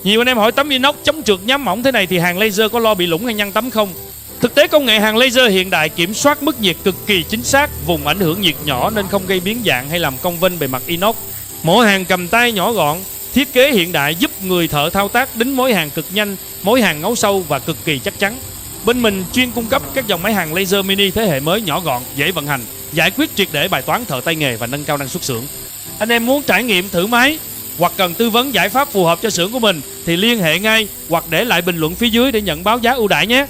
Nhiều anh em hỏi tấm inox chống trượt nhám mỏng thế này thì hàng laser có lo bị lủng hay nhăn tấm không? Thực tế công nghệ hàng laser hiện đại kiểm soát mức nhiệt cực kỳ chính xác, vùng ảnh hưởng nhiệt nhỏ nên không gây biến dạng hay làm cong vênh bề mặt inox. Mẫu hàng cầm tay nhỏ gọn, thiết kế hiện đại giúp người thợ thao tác đính mối hàng cực nhanh, mối hàng ngấu sâu và cực kỳ chắc chắn. Bên mình chuyên cung cấp các dòng máy hàng laser mini thế hệ mới nhỏ gọn, dễ vận hành, giải quyết triệt để bài toán thợ tay nghề và nâng cao năng suất xưởng. Anh em muốn trải nghiệm thử máy hoặc cần tư vấn giải pháp phù hợp cho xưởng của mình thì liên hệ ngay hoặc để lại bình luận phía dưới để nhận báo giá ưu đãi nhé.